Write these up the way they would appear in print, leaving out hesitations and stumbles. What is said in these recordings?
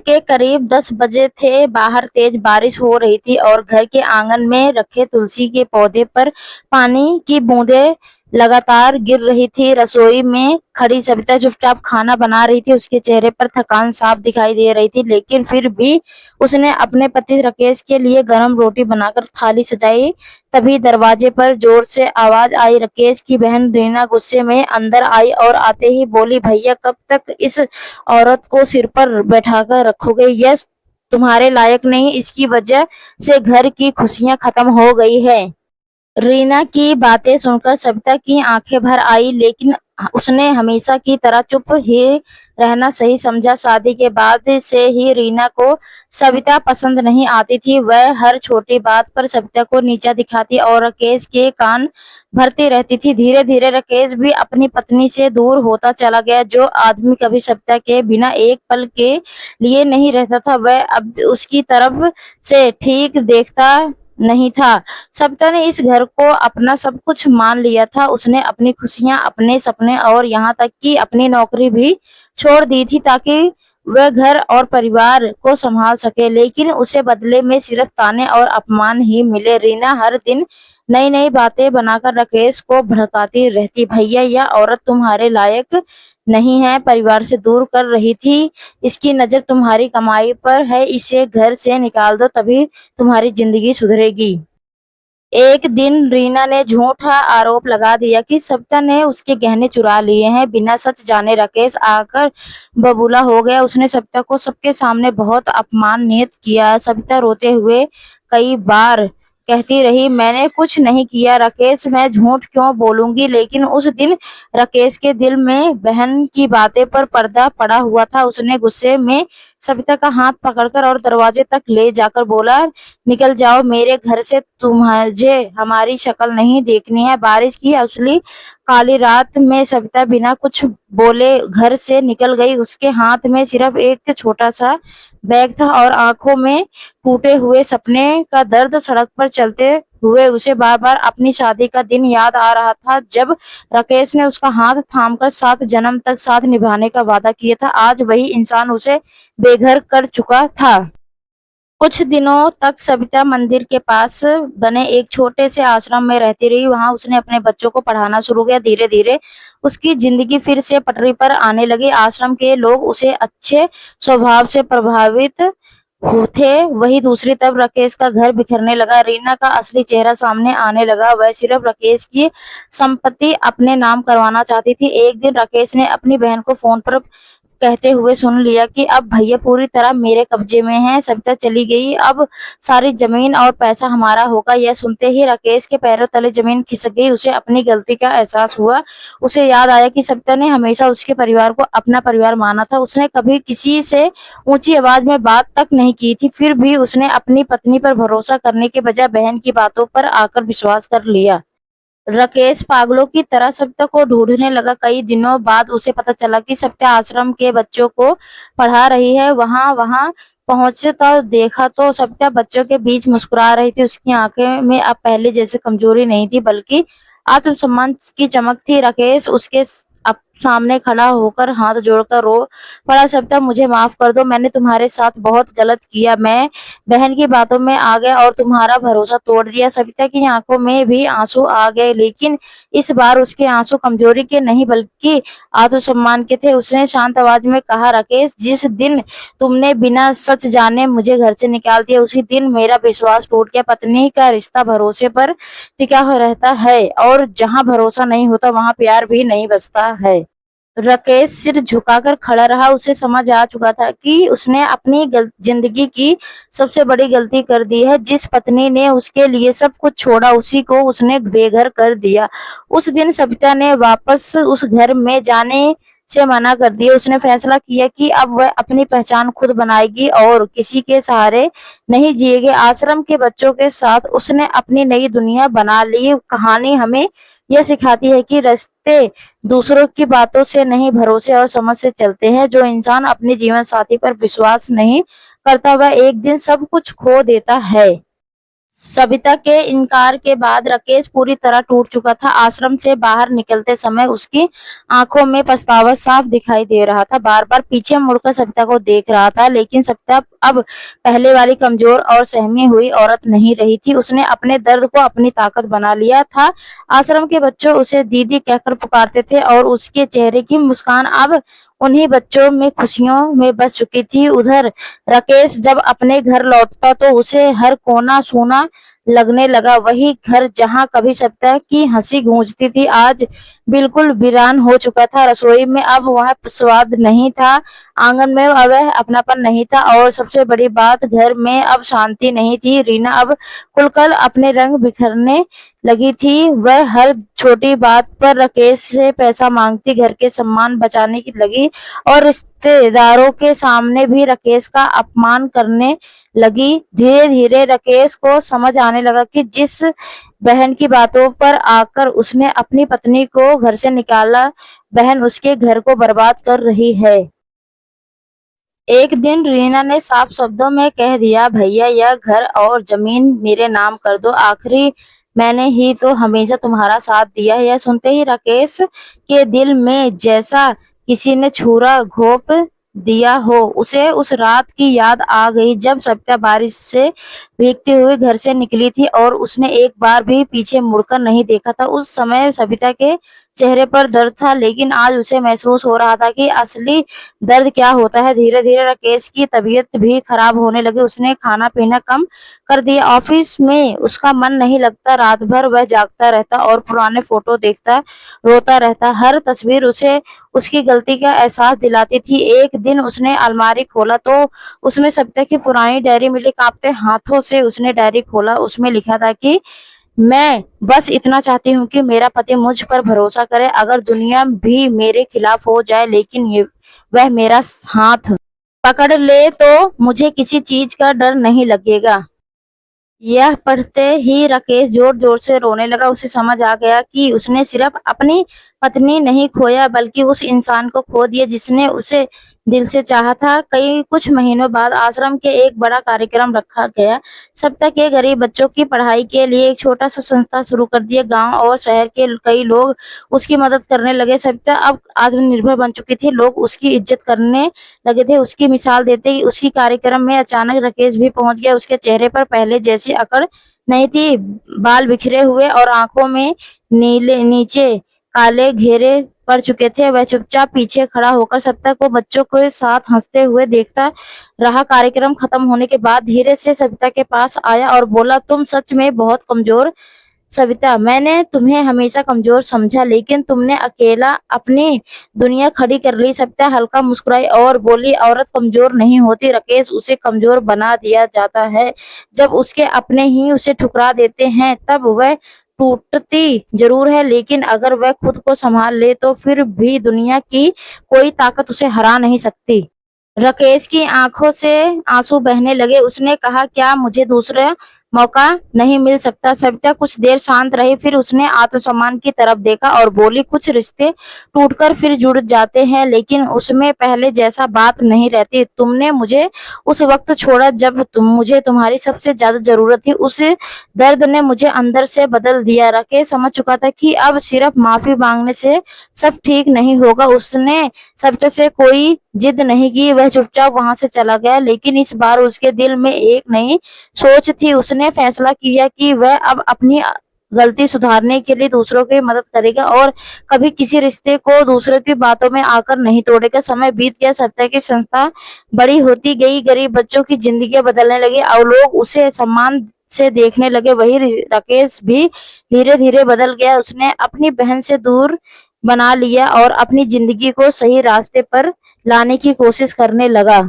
के करीब 10 बजे थे। बाहर तेज बारिश हो रही थी और घर के आंगन में रखे तुलसी के पौधे पर पानी की बूंदें लगातार गिर रही थी। रसोई में खड़ी सविता चुपचाप खाना बना रही थी। उसके चेहरे पर थकान साफ दिखाई दे रही थी, लेकिन फिर भी उसने अपने पति राकेश के लिए गर्म रोटी बनाकर थाली सजाई। तभी दरवाजे पर जोर से आवाज आई। राकेश की बहन रीना गुस्से में अंदर आई और आते ही बोली, भैया कब तक इस औरत को सिर पर बैठाकर रखोगे? यह तुम्हारे लायक नहीं। इसकी वजह से घर की खुशियां खत्म हो गई है। रीना की बातें सुनकर सविता की आंखें भर आई, लेकिन उसने हमेशा की तरह चुप ही रहना सही समझा। शादी के बाद से ही रीना को सविता पसंद नहीं आती थी। वह हर छोटी बात पर सविता को नीचा दिखाती और राकेश के कान भरती रहती थी। धीरे धीरे राकेश भी अपनी पत्नी से दूर होता चला गया। जो आदमी कभी सविता के बिना एक पल के लिए नहीं रहता था, वह अब उसकी तरफ से ठीक देखता नहीं था। सविता ने इस घर को अपना सब कुछ मान लिया था। उसने अपनी खुशियां, अपने सपने और यहाँ तक कि अपनी नौकरी भी छोड़ दी थी, ताकि वह घर और परिवार को संभाल सके। लेकिन उसे बदले में सिर्फ ताने और अपमान ही मिले। रीना हर दिन नई नई बातें बनाकर राकेश को भड़काती रहती। भैया, यह औरत तुम्हारे लायक नहीं है, परिवार से दूर कर रही थी। इसकी नजर तुम्हारी कमाई पर है। इसे घर से निकाल दो, तभी तुम्हारी जिंदगी सुधरेगी। एक दिन रीना ने झूठा आरोप लगा दिया कि सविता ने उसके गहने चुरा लिए हैं। बिना सच जाने राकेश आकर बबूला हो गया। उसने सविता को सबके सामने बहुत अपमानित किया। सविता रोते हुए कई बार कहती रही, मैंने कुछ नहीं किया राकेश, मैं झूठ क्यों बोलूंगी? लेकिन उस दिन राकेश के दिल में बहन की बातें पर पर्दा पड़ा हुआ था। उसने गुस्से में सविता का हाथ पकड़कर और दरवाजे तक ले जाकर बोला, निकल जाओ मेरे घर से, तुम्हें हमारी शक्ल नहीं देखनी है। बारिश की असली काली रात में सविता बिना कुछ बोले घर से निकल गई। उसके हाथ में सिर्फ एक छोटा सा बैग था और आंखों में टूटे हुए सपने का दर्द। सड़क पर चलते हुए उसे बार बार अपनी शादी का दिन याद आ रहा था, जब राकेश ने उसका हाथ थामकर 7 जन्म तक साथ निभाने का वादा किया था। आज वही इंसान उसे बेघर कर चुका था। कुछ दिनों तक सविता मंदिर के पास बने एक छोटे से आश्रम में रहती रही। वहां उसने अपने बच्चों को पढ़ाना शुरू किया। धीरे धीरे उसकी जिंदगी फिर से पटरी पर आने लगी। आश्रम के लोग उसे अच्छे स्वभाव से प्रभावित थे। वही दूसरी तरफ राकेश का घर बिखरने लगा। रीना का असली चेहरा सामने आने लगा। वह सिर्फ राकेश की संपत्ति अपने नाम करवाना चाहती थी। एक दिन राकेश ने अपनी बहन को फोन पर कहते हुए सुन लिया कि अब भैया पूरी तरह मेरे कब्जे में हैं। सविता चली गई, अब सारी जमीन और पैसा हमारा होगा। यह सुनते ही राकेश के पैरों तले जमीन खिसक गई। उसे अपनी गलती का एहसास हुआ। उसे याद आया कि सविता ने हमेशा उसके परिवार को अपना परिवार माना था। उसने कभी किसी से ऊंची आवाज में बात तक नहीं की थी। फिर भी उसने अपनी पत्नी पर भरोसा करने के बजाय बहन की बातों पर आकर विश्वास कर लिया। राकेश पागलों की तरह सविता को ढूंढने लगा। कई दिनों बाद उसे पता चला कि सविता आश्रम के बच्चों को पढ़ा रही है। वहां वहां पहुंचे तो देखा तो सविता बच्चों के बीच मुस्कुरा रही थी। उसकी आंखें में अब पहले जैसे कमजोरी नहीं थी, बल्कि आत्मसम्मान की चमक थी। राकेश उसके अब सामने खड़ा होकर हाथ जोड़कर रो पड़ा, सविता मुझे माफ कर दो, मैंने तुम्हारे साथ बहुत गलत किया। मैं बहन की बातों में आ गया और तुम्हारा भरोसा तोड़ दिया। सविता की आंखों में भी आंसू आ गए, लेकिन इस बार उसके आंसू कमजोरी के नहीं बल्कि आत्मसम्मान के थे। उसने शांत आवाज में कहा, राकेश, जिस दिन तुमने बिना सच जाने मुझे घर से निकाल दिया, उसी दिन मेरा विश्वास टूट गया। पत्नी का रिश्ता भरोसे पर टिका हुआ रहता है और जहाँ भरोसा नहीं होता वहाँ प्यार भी नहीं बचता है। राकेश सिर झुकाकर खड़ा रहा। उसे समझ आ चुका था कि उसने अपनी जिंदगी की सबसे बड़ी गलती कर दी है। जिस पत्नी ने उसके लिए सब कुछ छोड़ा, उसी को उसने बेघर कर दिया। उस दिन सविता ने वापस उस घर में जाने से मना कर दिया। उसने फैसला किया कि अब वह अपनी पहचान खुद बनाएगी और किसी के सहारे नहीं जिएगी। आश्रम के बच्चों के साथ उसने अपनी नई दुनिया बना ली। कहानी हमें यह सिखाती है कि रिश्ते दूसरों की बातों से नहीं, भरोसे और समझ से चलते हैं। जो इंसान अपने जीवन साथी पर विश्वास नहीं करता, वह एक दिन सब कुछ खो देता है। सविता के इनकार के बाद राकेश पूरी तरह टूट चुका था। आश्रम से बाहर निकलते समय उसकी आंखों में पछतावा साफ दिखाई दे रहा था। बार बार पीछे मुड़कर सविता को देख रहा था, लेकिन सविता अब पहले वाली कमजोर और सहमी हुई औरत नहीं रही थी। उसने अपने दर्द को अपनी ताकत बना लिया था। आश्रम के बच्चे उसे दीदी कहकर पुकारते थे और उसके चेहरे की मुस्कान अब उन्हीं बच्चों में खुशियों में बस चुकी थी। उधर राकेश जब अपने घर लौटता तो उसे हर कोना सूना लगने लगा। वही घर जहां कभी सप्ताह की हंसी गूंजती थी, आज बिल्कुल वीरान हो चुका था। रसोई में अब वह स्वाद नहीं था, आंगन में अब वह अपनापन नहीं था, और सबसे बड़ी बात, घर में अब शांति नहीं थी। रीना अब खुलकर अपने रंग बिखरने लगी थी। वह हर छोटी बात पर राकेश से पैसा मांगती, घर के सम्मान बचाने की लगी और रिश्तेदारों के सामने भी राकेश का अपमान करने लगी। धीरे धीरे राकेश को समझ आने लगा कि जिस बहन की बातों पर आकर उसने अपनी पत्नी को घर से निकाला, बहन उसके घर को बर्बाद कर रही है। एक दिन रीना ने साफ शब्दों में कह दिया, भैया यह घर और जमीन मेरे नाम कर दो, आखिरी मैंने ही तो हमेशा तुम्हारा साथ दिया है। यह सुनते ही राकेश के दिल में जैसा किसी ने छुरा घोंप दिया हो। उसे उस रात की याद आ गई जब सविता बारिश से भीगती हुई घर से निकली थी और उसने एक बार भी पीछे मुड़कर नहीं देखा था। उस समय सविता के चेहरे पर दर्द था, लेकिन आज उसे महसूस हो रहा था कि असली दर्द क्या होता है। धीरे धीरे राकेश की तबीयत भी खराब होने लगी। उसने खाना पीना कम कर दिया। ऑफिस में उसका मन नहीं लगता। रात भर वह जागता रहता और पुराने फोटो देखता रोता रहता। हर तस्वीर उसे उसकी गलती का एहसास दिलाती थी। एक दिन उसने अलमारी खोला तो उसमें सविता की पुरानी डायरी मिली। कांपते हाथों से उसने डायरी खोला। उसमें लिखा था कि मैं बस इतना चाहती हूँ कि मेरा पति मुझ पर भरोसा करे, अगर दुनिया भी मेरे खिलाफ हो जाए, लेकिन ये वह मेरा हाथ पकड़ ले तो मुझे किसी चीज का डर नहीं लगेगा। यह पढ़ते ही राकेश जोर जोर से रोने लगा। उसे समझ आ गया कि उसने सिर्फ अपनी पत्नी नहीं खोया, बल्कि उस इंसान को खो दिया जिसने उसे दिल से चाहा था। कई कुछ महीनों बाद आश्रम के एक बड़ा कार्यक्रम रखा गया। सप्ताह के गरीब बच्चों की पढ़ाई के लिए एक छोटा सा संस्था शुरू कर दिया। गांव और शहर के कई लोग उसकी मदद करने लगे। सप्ताह अब आत्मनिर्भर बन चुकी थी। लोग उसकी इज्जत करने लगे थे। उसकी मिसाल देते ही उसी कार्यक्रम में अचानक राकेश भी पहुंच गया। उसके चेहरे पर पहले जैसी अकड़ नहीं थी। बाल बिखरे हुए और आंखों में नीले नीचे काले घेरे पड़ चुके थे। वह चुपचाप पीछे खड़ा होकर सविता को बच्चों के साथ हंसते हुए देखता रहा। कार्यक्रम खत्म होने के बाद धीरे से सविता के पास आया और बोला, तुम सच में बहुत कमजोर सविता, मैंने तुम्हें हमेशा कमजोर समझा, लेकिन तुमने अकेला अपनी दुनिया खड़ी कर ली। सविता हल्का मुस्कुराई और बोली, औरत कमजोर नहीं होती राकेश, उसे कमजोर बना दिया जाता है। जब उसके अपने ही उसे ठुकरा देते हैं तब वह टूटती जरूर है, लेकिन अगर वह खुद को संभाल ले तो फिर भी दुनिया की कोई ताकत उसे हरा नहीं सकती। राकेश की आंखों से आंसू बहने लगे। उसने कहा, क्या मुझे दूसरा मौका नहीं मिल सकता? सविता कुछ देर शांत रही, फिर उसने आत्मसम्मान की तरफ देखा और बोली, कुछ रिश्ते टूटकर फिर जुड़ जाते हैं, लेकिन उसमें पहले जैसा बात नहीं रहती। तुमने मुझे उस वक्त छोड़ा जब मुझे तुम्हारी सबसे ज्यादा जरूरत थी। उस दर्द ने मुझे अंदर से बदल दिया। राकेश समझ चुका था कि अब सिर्फ माफी मांगने से सब ठीक नहीं होगा। उसने सविता से कोई जिद नहीं की। वह चुपचाप वहां से चला गया, लेकिन इस बार उसके दिल में एक नई सोच थी। उसने फैसला किया कि वह अब अपनी गलती सुधारने के लिए दूसरों की मदद करेगा और कभी किसी रिश्ते को दूसरों की बातों में आकर नहीं तोड़ेगा। समय बीत गया, सत्ता की संस्था बड़ी होती गई, गरीब बच्चों की जिंदगी बदलने लगी और लोग उसे सम्मान से देखने लगे। वही राकेश भी धीरे धीरे बदल गया। उसने अपनी बहन से दूर बना लिया और अपनी जिंदगी को सही रास्ते पर लाने की कोशिश करने लगा।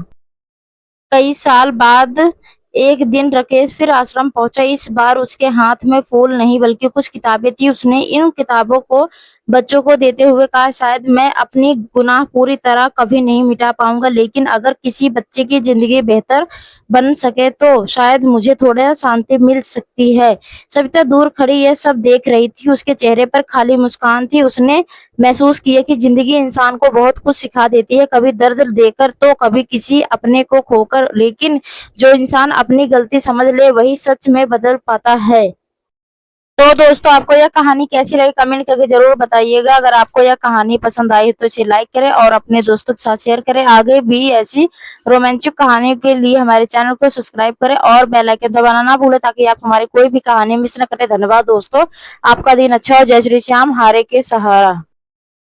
कई साल बाद एक दिन राकेश फिर आश्रम पहुंचा। इस बार उसके हाथ में फूल नहीं बल्कि कुछ किताबें थी। उसने इन किताबों को बच्चों को देते हुए कहा, शायद मैं अपनी गुनाह पूरी तरह कभी नहीं मिटा पाऊंगा, लेकिन अगर किसी बच्चे की जिंदगी बेहतर बन सके तो शायद मुझे थोड़ा शांति मिल सकती है। सविता दूर खड़ी यह सब देख रही थी। उसके चेहरे पर खाली मुस्कान थी। उसने महसूस किया कि जिंदगी इंसान को बहुत कुछ सिखा देती है, कभी दर्द देकर तो कभी किसी अपने को खोकर, लेकिन जो इंसान अपनी गलती समझ ले वही सच में बदल पाता है। तो दोस्तों, आपको यह कहानी कैसी लगी कमेंट करके जरूर बताइएगा। अगर आपको यह कहानी पसंद आई तो इसे लाइक करें और अपने दोस्तों के साथ शेयर करें। आगे भी ऐसी रोमांचक कहानियों के लिए हमारे चैनल को सब्सक्राइब करें और बेल आइकन दबाना ना भूलें, ताकि आप हमारी कोई भी कहानी मिस न करें। धन्यवाद दोस्तों, आपका दिन अच्छा हो। जय श्री श्याम, हारे के सहारा।